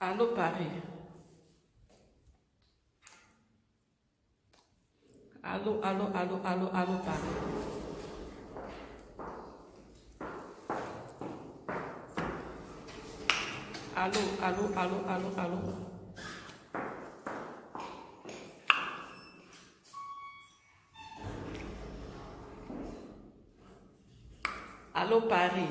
Allô Paris. Allô, allô, allô, allô, allô Paris. Allô, allô, allô, allô, allô. Allô Paris.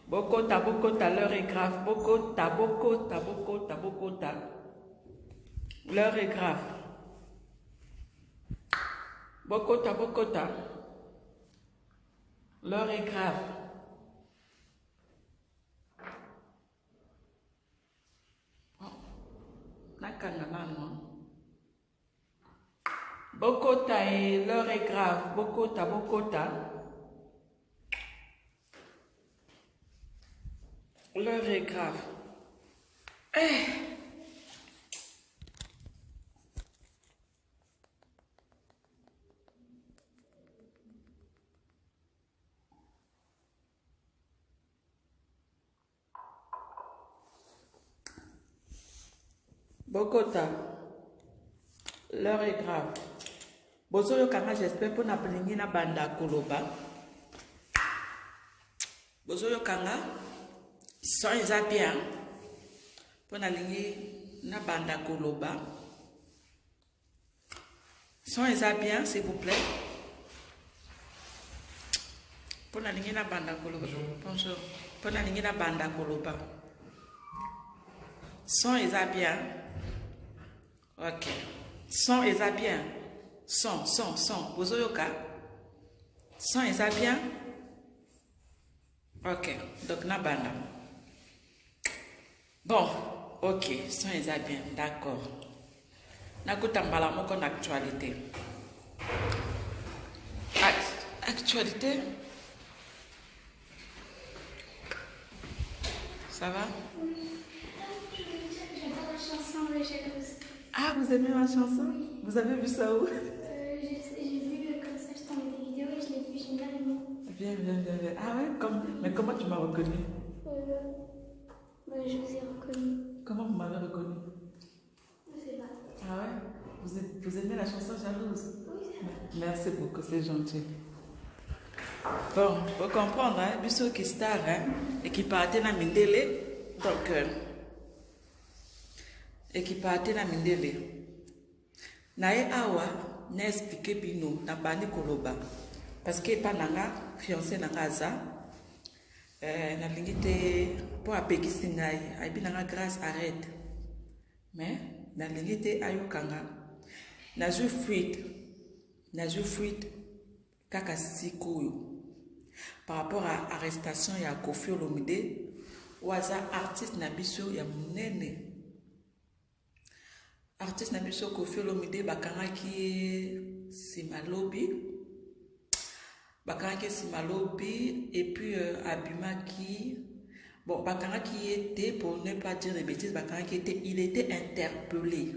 Bokota, Bokota, l'heure est grave. Bokota, Bokota, Bokota, Bokota. L'heure est grave. Bokota, Bokota. L'heure est grave. Nakanga nano. Bokota et l'heure est grave. Bokota, Bokota. L'heure est grave. Bokota. L'heure est grave. Bozo Yokanga, j'espère pour n'appeler na banda koloba. Bozo Yokanga, son ils a bien. Pour n'aligner na banda koloba. Son ils a bien, s'il vous plaît. Pour n'aligner na banda koloba. Bonjour. Pour n'aligner na banda koloba. Son ils a bien. Ok. Son ils a bien. Son. Bozo Yoka. Son ils a bien. Ok. Donc na banda. Bon. Ok. Son ils a bien. D'accord. Nakutambala moko na actualité. Actualité. Ça va? J'adore la chanson Les Jalouses. Ah, vous aimez ma chanson? Vous avez vu ça où? J'ai vu comme ça, je tombais des vidéos et je l'ai vu, j'ai bien aimé. Bien. Ah ouais? Mais comment tu m'as reconnu? Je vous ai reconnu. Comment vous m'avez reconnu? Je sais pas. Ah ouais? Vous aimez la chanson Jalouse? Oui, c'est vrai. Merci beaucoup, c'est gentil. Bon, vous comprendre, hein? Biso qui star, hein? Et qui partait dans Mindele. Donc, et qui partait dans Mindele. Nae awa, n'a expliqué bino, na bani koloba. Parce que pas nanga, fiancé nanga za. Na lingite, pour apekisi ngai, aibi nanga grâce, arrête. Mais, na lingite ayokanga. Na ju fuite, kaka sikoyo. Par rapport à l'arrestation ya Koffi Olomide, waza artiste nabiso ya munene. Artiste nabiso Koffi Olomide bakanga ki simalobi. Bakanga ki simalobi et puis Abima qui bon bakanga qui était, pour ne pas dire des bêtises, bakanga qui était, il était interpellé.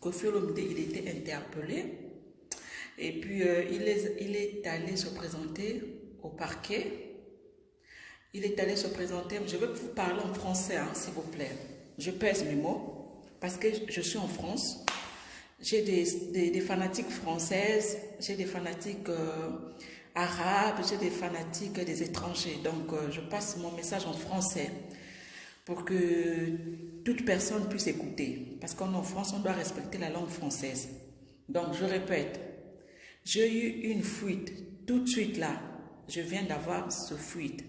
Koffi Olomide, il était interpellé. Et puis il est allé se présenter au parquet. Il est allé se présenter. Je vais vous parler en français, hein, s'il vous plaît. Je pèse mes mots parce que je suis en France. J'ai des fanatiques françaises, j'ai des fanatiques arabes, j'ai des fanatiques des étrangers. Donc je passe mon message en français pour que toute personne puisse écouter. Parce qu'en France, on doit respecter la langue française. Donc je répète, j'ai eu une fuite tout de suite là. Je viens d'avoir ce fuite.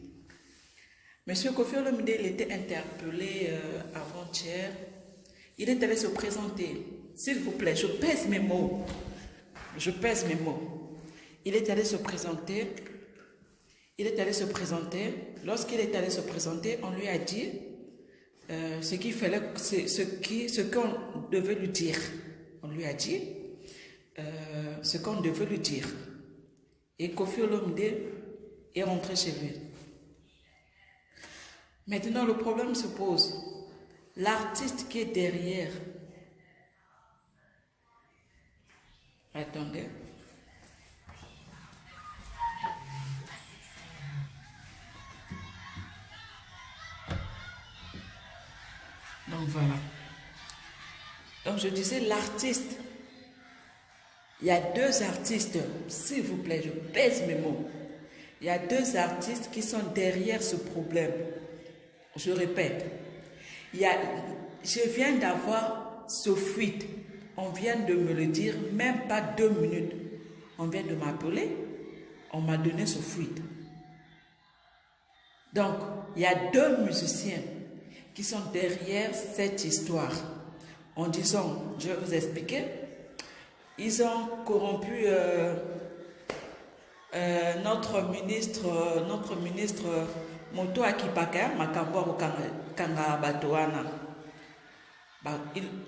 Monsieur Koffi Olomide, il était interpellé avant-hier. Il est allé se présenter. S'il vous plaît, je pèse mes mots. Je pèse mes mots. Il est allé se présenter. Lorsqu'il est allé se présenter, on lui a dit ce qu'on devait lui dire. On lui a dit ce qu'on devait lui dire. Et Koffi Olomide est rentré chez lui. Maintenant, le problème se pose. L'artiste qui est derrière. Attendez. Donc je disais l'artiste. Il y a deux artistes, s'il vous plaît, je pèse mes mots. Il y a deux artistes qui sont derrière ce problème. Je répète, je viens d'avoir ce fuite. On vient de me le dire, même pas 2 minutes. On vient de m'appeler, on m'a donné ce fuite. Donc, il y a deux musiciens qui sont derrière cette histoire. En disant, je vais vous expliquer, ils ont corrompu notre ministre Moto Akipaka, Makambo Kanga Batoana.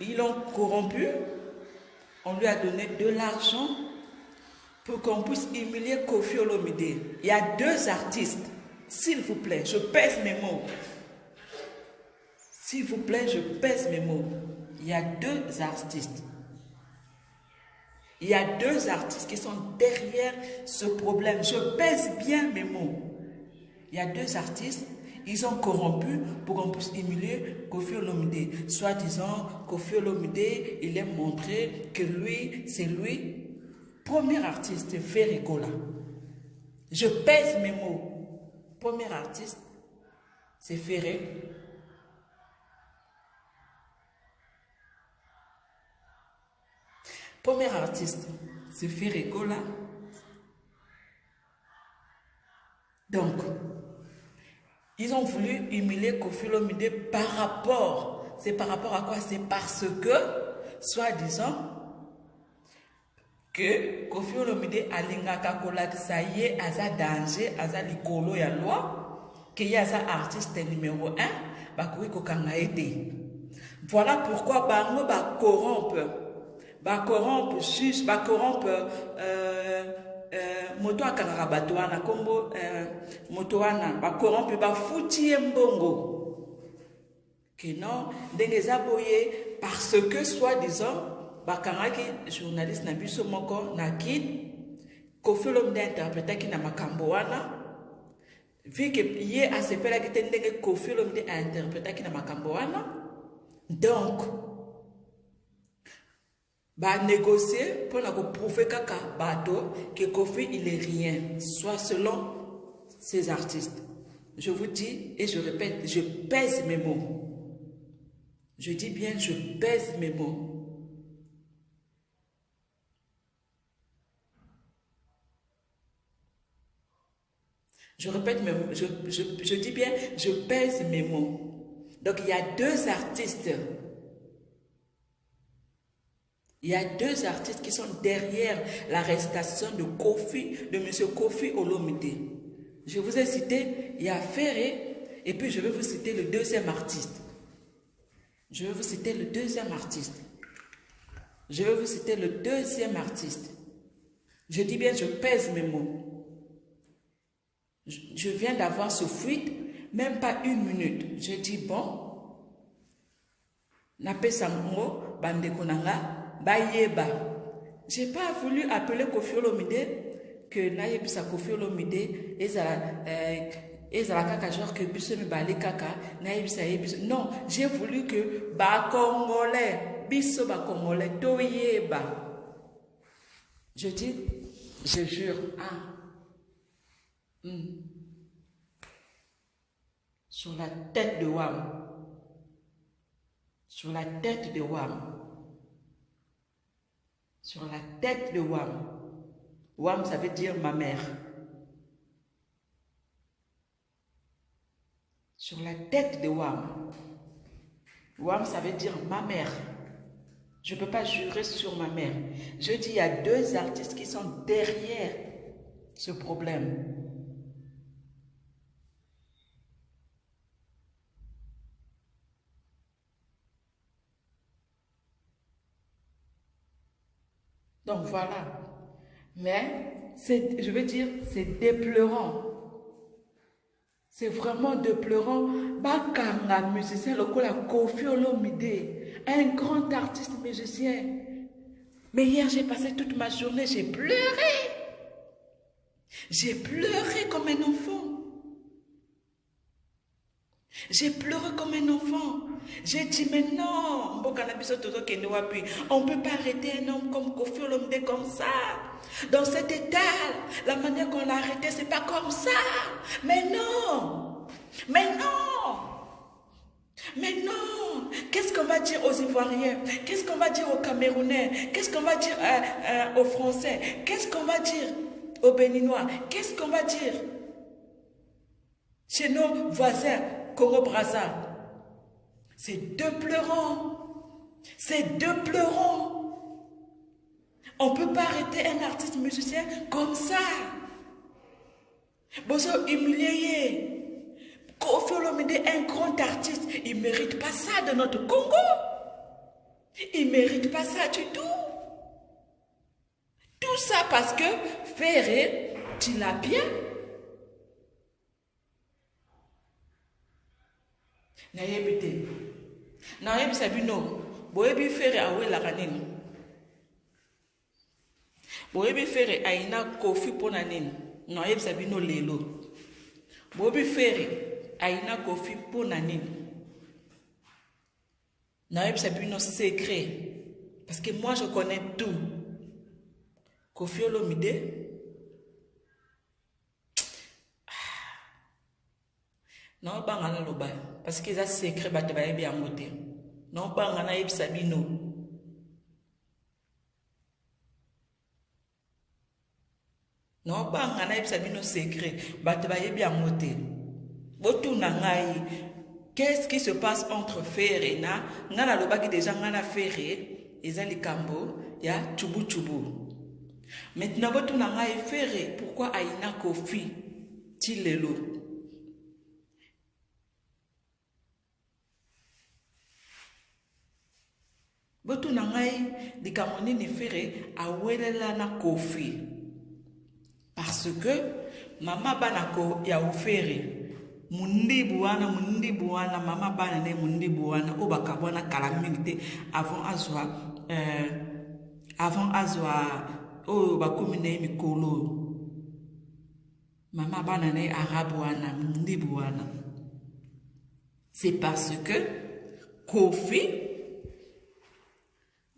Ils l'ont corrompu, on lui a donné de l'argent pour qu'on puisse humilier Koffi Olomide. Il y a deux artistes, s'il vous plaît, je pèse mes mots. S'il vous plaît, je pèse mes mots. Il y a deux artistes. Il y a deux artistes qui sont derrière ce problème. Je pèse bien mes mots. Il y a deux artistes, ils ont corrompu pour qu'on puisse humilier Koffi Olomide. Soit disant, Koffi Olomide, il a montré que lui, c'est lui. Premier artiste, Ferregola. Je pèse mes mots. Premier artiste, c'est Ferré. Premier artiste, c'est Ferregola. Donc, ils ont voulu humilier Koffi Olomide par rapport. C'est par rapport à quoi? C'est parce que, soi-disant, que Koffi Olomide alingaka kolakisa ye aza danger, aza likolo ya loi, que ye aza artiste numéro 1, bakoki kokanga ete. Voilà pourquoi bango ba corrompe juge, ba corrompe moto akanga batoana kombo moto wana ba corrompe ba futi mbongo. Que non, ndenge za boye parce que soi-disant bakangaki journaliste na biso moko na kid Koffi Olomide interprétaki na makambo wana vu que ye asepelaki te ndenge Koffi Olomide interprétaki na makambo wana. Donc ba négocier pour la prouver kaka bateau que Koffi il est rien, soit selon ces artistes. Je vous dis et je répète, je pèse mes mots. Je dis bien, je pèse mes mots. Je répète, je dis bien, je pèse mes mots. Donc il y a deux artistes. Il y a deux artistes qui sont derrière l'arrestation de Koffi, de M. Koffi Olomide. Je vous ai cité, il y a Ferré, et puis je vais vous citer le deuxième artiste. Je vais vous citer le deuxième artiste. Je vais vous citer le deuxième artiste. Je dis bien, je pèse mes mots. Je viens d'avoir ce fuite, même pas 1 minute. Je dis, bon, Nape Sango, Bande Konanga, Bayeba. Je n'ai pas voulu appeler Koffi Olomide, que Nayebisa Koffi Olomide, ezala kaka genre que biso mi bale kaka Nayebisa yebiso. Non, j'ai voulu que ba Congolais, biso ba Congolais, toyeba. Je dis, je jure, sur la tête de Wam. Sur la tête de Wam. Sur la tête de Wam. Wam, ça veut dire ma mère. Sur la tête de Wam. Wam, ça veut dire ma mère. Je ne peux pas jurer sur ma mère. Je dis, il y a deux artistes qui sont derrière ce problème. Donc voilà. Mais, je veux dire, c'est déplorant. C'est vraiment déplorant. Bakanga, musicien, le Koffi Olomide, un grand artiste musicien. Mais hier, j'ai passé toute ma journée, j'ai pleuré. J'ai pleuré comme un enfant. J'ai pleuré comme un enfant. J'ai dit, mais non, on ne peut pas arrêter un homme comme Koffi Olomide comme ça. Dans cet état, la manière qu'on l'a arrêté, c'est pas comme ça. Mais non, mais non, mais non. Qu'est-ce qu'on va dire aux Ivoiriens? Qu'est-ce qu'on va dire aux Camerounais? Qu'est-ce qu'on va dire aux Français? Qu'est-ce qu'on va dire aux Béninois? Qu'est-ce qu'on va dire chez nos voisins Congo-Brazza? C'est deux pleurants. C'est deux pleurants. On ne peut pas arrêter un artiste musicien comme ça. Bozo humilié. Koffi Olomide, un grand artiste, il ne mérite pas ça de notre Congo. Il ne mérite pas ça du tout. Tout ça parce que Ferré, tu l'as bien. Nayebite. Nayeb Sabino. Boebi Ferré awe la ranine. Boebi Ferré aina Koffi ponanin. Nayeb Sabino lelo. Boebi Ferré aina Koffi ponanin. Nayeb Sabino secret. Parce que moi je connais tout. Koffi Olomide. Non, pas ngana loba parce que ça secret ba te bien moté. Non, pas ngana Nayeb Sabino. Non, pas ngana Nayeb Sabino secret ba te bien moté. Botu nangai. Qu'est-ce qui se passe entre Ferré na ngana loba qui déjà ngana Ferré et Zali Kambo ya chubu chubu. Maintenant botu nangai Ferré pourquoi aina Koffi tilelo? Botu nangai di kamoni ni Ferré awelela na Koffi parce que mama banako ya Ferré mundi buana mama bana ne mundi buana obaka bona calamité avant azwa o bakomine mikolo mama bana ne arabuana mundi buana. C'est parce que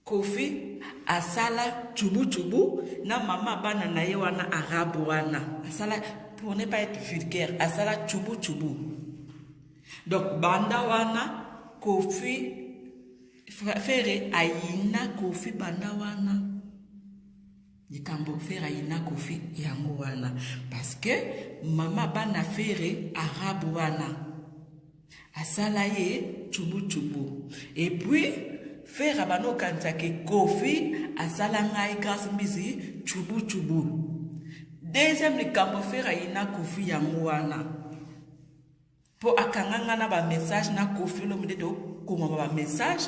Koffi asala chubu na mama bana na ye wana arabu wana asala pour ne pas être vulgaire asala chubu. Donc banda wana Koffi Ferré aina Koffi banda wana Nikambo Ferré aina Koffi yango wana parce que mama bana Ferré arabu wana asala ye chubu et puis Ferré abano kantake Koffi asala ngai grâce mbizi chubu. Deuxième likambo Ferré ina Koffi yango wana po akanganga na ba message na Koffi Olomide to kuma ba message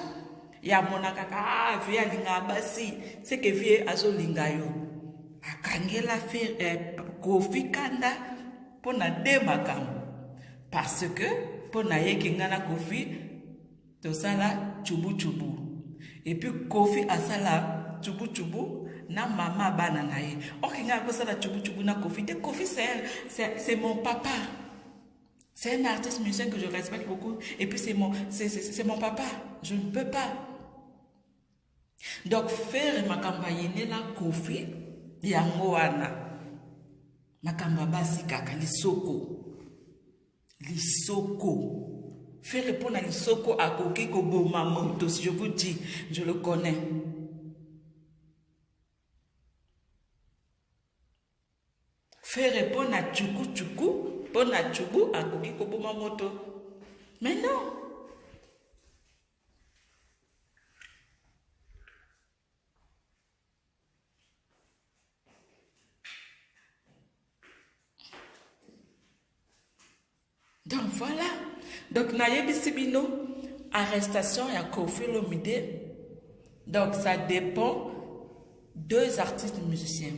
ya mona kaka via linga basi c'est que vie azolinga yo akangela Koffi kanda po na de makambo parce que po na yeki ngana Koffi to sala chubu. Et puis Koffi asala chubu na mama bana na ye. Okinga ko sala chubu na Koffi. Koffi c'est mon papa. C'est un artiste musicien que je respecte beaucoup et puis c'est mon papa. Je ne peux pas. Donc faire makamba yene la Koffi yango wana. Makamba basi kaka lisoko. Faire répondre à l'isoko à Koki Kobo Mamoto, si je vous dis, je le connais. Faire répondre à Tchuku, pour à Tchubu à Koki Kobo Mamoto. Mais non. Donc voilà. Donc, Nayebi Sibino, arrestation et Koffi Olomide. Donc, ça dépend deux artistes musiciens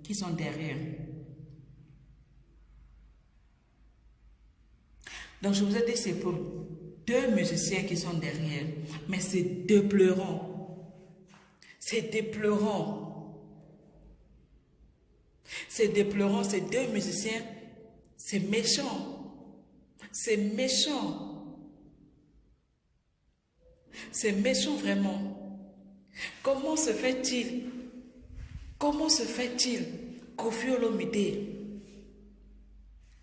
qui sont derrière. Donc, je vous ai dit, c'est pour deux musiciens qui sont derrière. Mais c'est deux pleurants. C'est des pleurants. C'est des pleurants, c'est deux musiciens. C'est méchant. C'est méchant. C'est méchant vraiment. Comment se fait-il? Comment se fait-il? Koffi Olomide.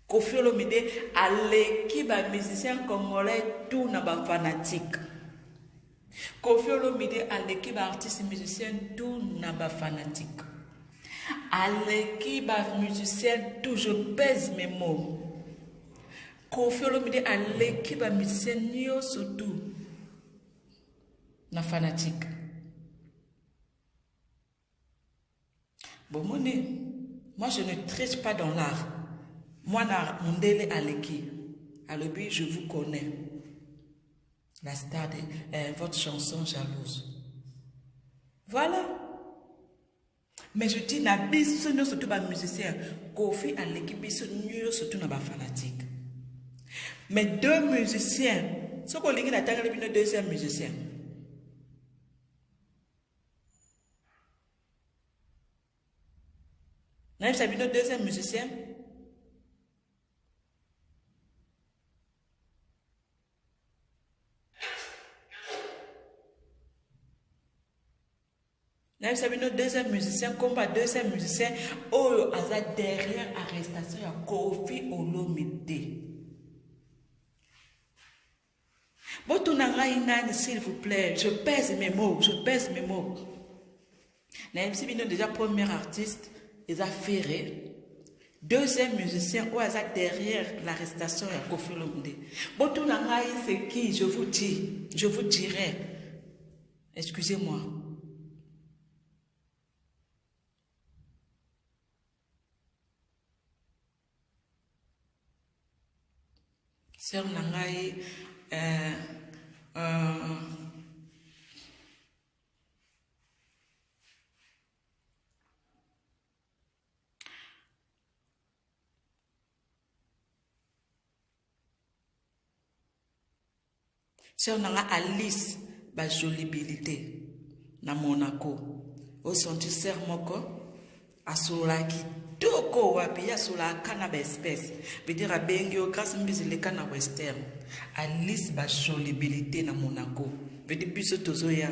Koffi Olomide à l'équipe musicien congolais tout n'a pas fanatique. Koffi Olomide à l'équipe artiste musicien tout n'a pas fanatique. À l'équipe musicienne tout, je pèse mes mots. Koffi Olomide à l'équipe musicienne surtout na fanatique. Bon, moi je ne triche pas dans l'art. Moi, mon délai à l'équipe. À l'objet, je vous connais. La star de votre chanson Jalouse. Voilà. Mais je dis, na biso surtout les musiciens. Koffi à l'équipe, biso surtout les fanatiques. Mais deux musiciens. Ce qu'on dit, c'est le deuxième musicien. Vous savez, le deuxième musicien. Vous savez, notre deuxième musicien, comme pas deuxième musicien, oh, derrière l'arrestation, il y a Koffi Olomide. Bon, s'il vous plaît, je pèse mes mots, je pèse mes mots. Vous savez, déjà premier artiste, ils ont ferré. Deuxième musicien, oh, derrière l'arrestation, il y a Koffi Olomide. Bon, c'est qui, je vous dis, je vous dirai. Excusez-moi. Sœur Nangaï, Sœur Nanga Alice, ba jolibilité, na Monaco. Au senti sœur moko, asolaki. Toko wapi asola kana ba espèce. Veut dire abengio grâce mbizile kana western. Alice ba jolibilité na Monaco. Veut dire biso tozoya.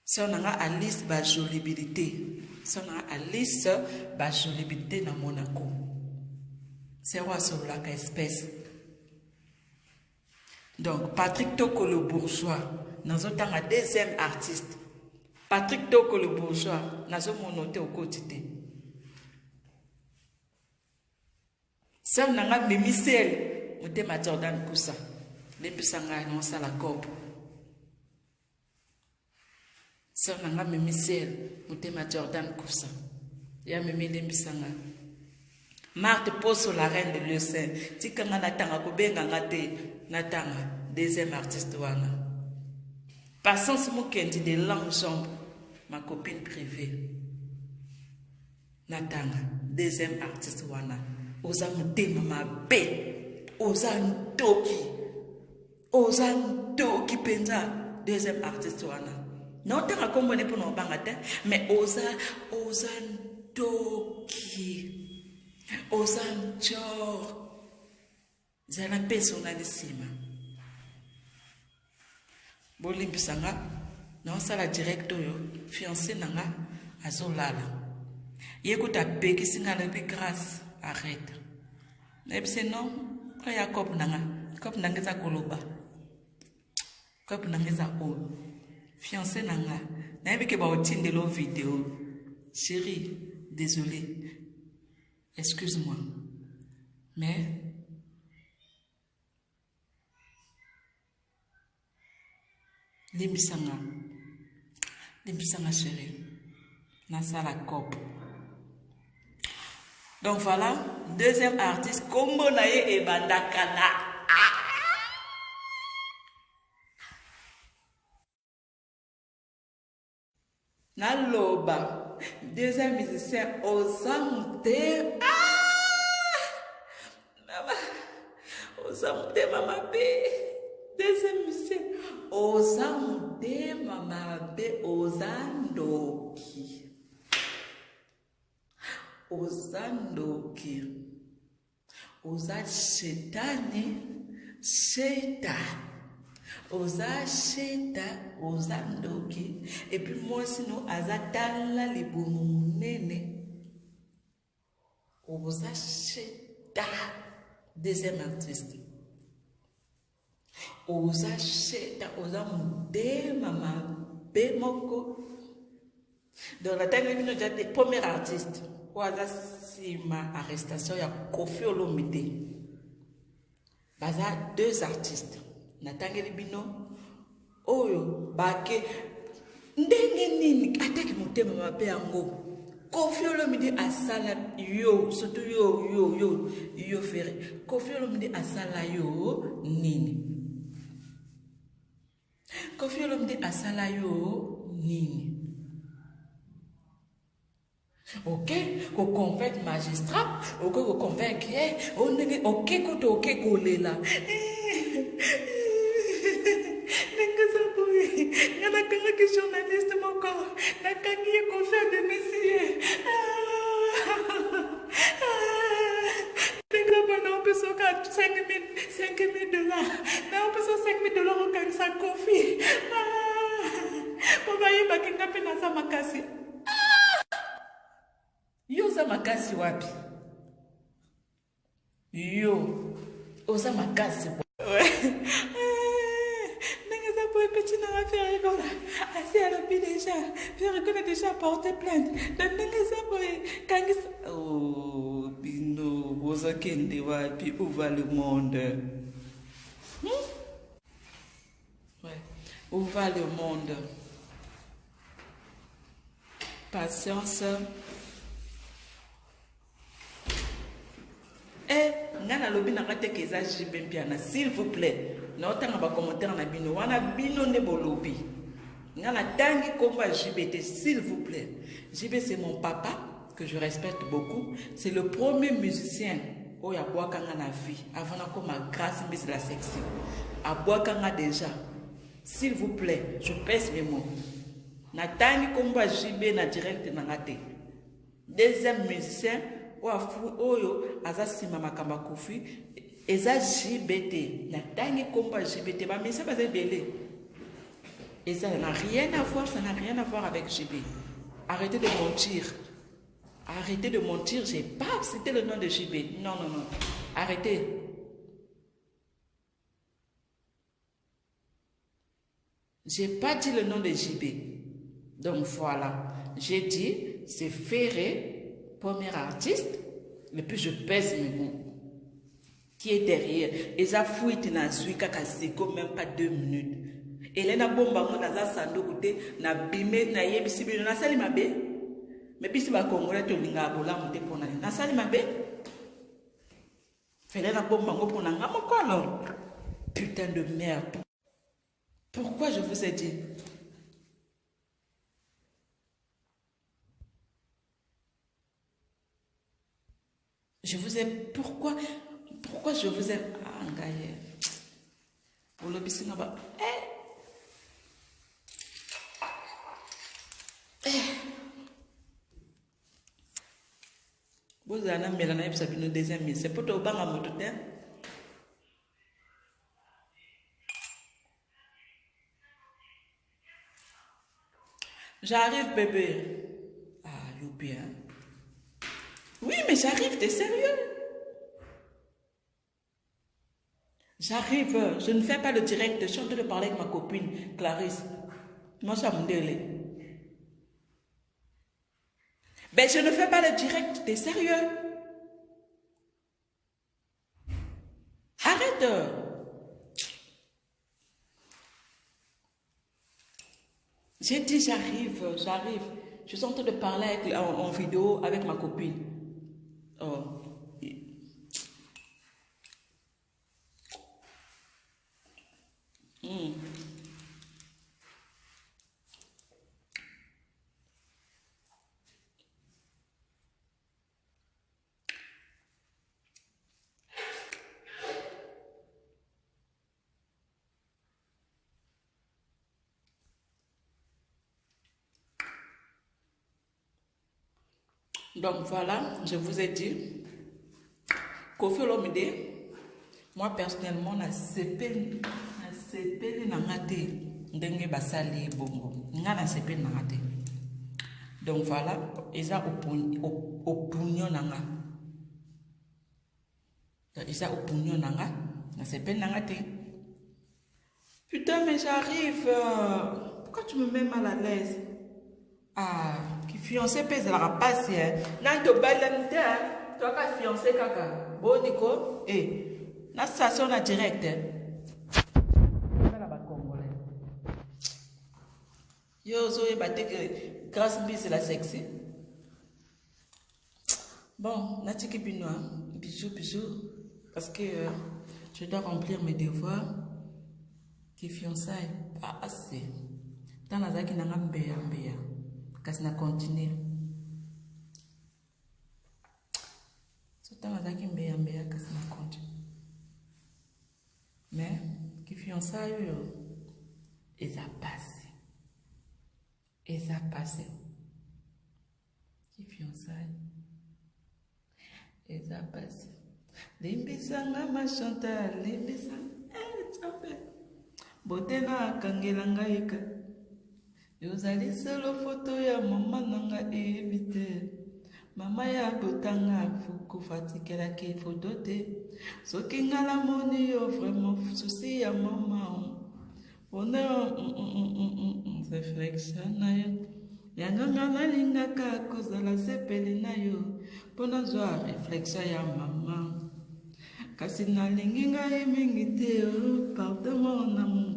Sœur Nanga Alice ba jolibilité. Sœur Nanga Alice ba jolibilité na Monaco. C'est roi sur la espèce. Donc, Patrick Toko le bourgeois, nous avons un deuxième artiste. Patrick Toko le bourgeois, nous avons noté au quotidien. Ça, nous avons mis Michel, nous avons Jordan Koussa. Depuis ça, nous avons la COP. Ça, nous avons mis Michel, nous avons Jordan Koussa. Il y a mis les Bissanga. Marthe Posso, la reine de l'Eusen. Si quand on attend, deuxième artiste. Patience Mukendi de Langjambe, ma copine privée. Natanga, deuxième artiste. Ozamute Mama B. Ozantoki Penza, deuxième artiste. Non, t'as compris pour nous bangate, mais Ozantoki. Ozanchor zana personnalissima. Bolimbisanga non sala directeur fiancé nanga azolala. Yekuta beki singala bi grâce arrête. Nebse non kaya kop nanga za koloba. Kop nanga za o. Fiancé nanga na biki ba otinde lo vidéo. Chérie, désolé. Excuse-moi, mais limbisanga chérie, nasa la COP. Donc voilà, deuxième artiste, Kombo Naye et Bandakana. Naloba, deuxième musicien, Ozamute. Ozamute Mama B. Deuxième musicien, Ozamute Mama B. oza shetani, sheta. Oza sheta, oza ndoki. Et puis moi sinon, azatala liboum nene. Oza sheta. Deuxième artiste. Oza sheta, oza mude mama bemoko. Donc la dernière minute, j'ai été premier artiste. Oza si ma arrestation, il y a Kofi Olomide. Baza deux artistes. Natangeli bino oyo bake ndenge nini ataki motema mabe yango Kofi Olomide asala yo surtout yo fere Kofi Olomide asala yo nini Kofi Olomide asala yo nini ok ko convaincre magistrat ok ko convaincre ok ko kolela que journaliste mon corps, la camille qu'on fait de messieurs. On peut se $5 000. On peut se $5 000 au cas de sa confie. On va y aller à peine à sa makasi. Yo sa makasi wapi. Yo, osa makasi. Petit n'a pas fait rigoler. Assez à l'hôpital déjà. Faire déjà porté plainte. Oh, Bino, vous avez wapi, où va le monde? Ouais. Où va le monde? Patience. Ngana lobi na kate keza jibe piana, s'il vous plaît. Na otanga ba commentaire na bino wana bino ne bolobi. Ngana tangi komba JBT, s'il vous plaît. JB c'est mon papa que je respecte beaucoup, c'est le premier musicien au yabwakanga na vie avant na koma grâce mais la section. Abwakanga déjà. S'il vous plaît, je pèse mes mots. Na tangi komba JB na direct na ngate. Deuxième musicien oyo azasima makamba Kofi eza JBT na tangi komba JBT ba misa baza belé et ça n'a rien à voir, ça n'a rien à voir avec JB. Arrêtez de mentir. Arrêtez de mentir, j'ai pas cité le nom de JB. Non. Arrêtez. J'ai pas dit le nom de JB. Donc voilà, j'ai dit c'est Ferré, premier artiste, et puis je pèse mes mots. Qui est derrière? Et ça fouille na suika kasiko même pas 2 minutes. Et là na bomba mo na za sando côté na bimé na yebisi bino na sali mabe. Mais puis si ba congolais to linga bola monte pona na sali mabe. Fele na bomba ngo pona nga moko alors. Putain de merde. Pourquoi je vous ai dit? Je vous ai... Pourquoi je vous ai engagé? Pour le biscuit, vous avez un mélange avec Sabine deuxième, c'est pour te battre à mon totem. J'arrive, bébé. Ah, you bien. Oui, mais j'arrive, t'es sérieux? J'arrive, je ne fais pas le direct, je suis en train de parler avec ma copine, Clarisse. Moi, ça me délai. Ben, je ne fais pas le direct, t'es sérieux? Arrête! J'ai dit j'arrive. Je suis en train de parler avec, en vidéo avec ma copine. Oh. Donc voilà, je vous ai dit, Koffi Olomide, moi personnellement, na sepeli na ngate ndenge basali bongo. Nga na sepeli na ngate. Donc voilà, isa opinion nanga. Isa opinion nanga, na sepeli na ngate. Putain, mais j'arrive. Pourquoi tu me mets mal à l'aise? Ah, qui fiancé pèse la rapace, hein. Nanto balante, hein. Toi, qui fiancé, kaka. Bon, Nico, na station na direct, hein. Yo, Zoé, batte que grâce à c'est la sexy. Bon, Natiki Binois, bisous, bisous. Parce que je dois remplir mes devoirs. Qui fiançailles, pas assez. Dans la zaki n'a pas mbéa. Kasi na continue. So dans la zaki mbéa, kasi na continue. Mais, qui fiançailles, ils a passé. Ils a passé. Qui fiançailles, ils a passé. Limbisanga ma Chantal, limbisanga, tchapé. Bote na kangelanga eka. Yozali solo photo ya mama nanga evite. Mama ya botanga fuku fatikela ki photo te. Soki ngala moni yo vraiment souci ya mama. On est réflexion na yo. Yanga ngana linga ka kozala sepeli na yo. Pona zwa réflexion ya mama. Kasi na lingi ngai mingi te pardon mon amour.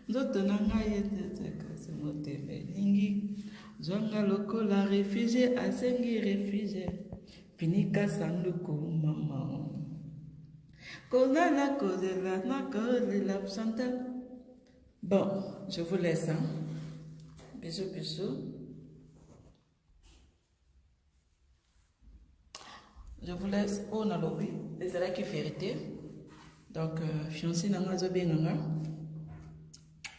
Nzoto na ngai ete kasi moteme lingi. Zwanga lokola réfugié asengi réfugié. Pinika sanduku mama. Kozala kozela na kozela Chantal. Bon, je vous laisse. Hein. Bisous, bisous. Je vous laisse. Oh, on a lobby. Les élèves qui vérité. Donc, fiancé n'a pas de.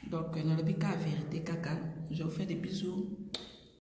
Donc, on a lobby qu'à vérité, caca. Je vous fais des bisous.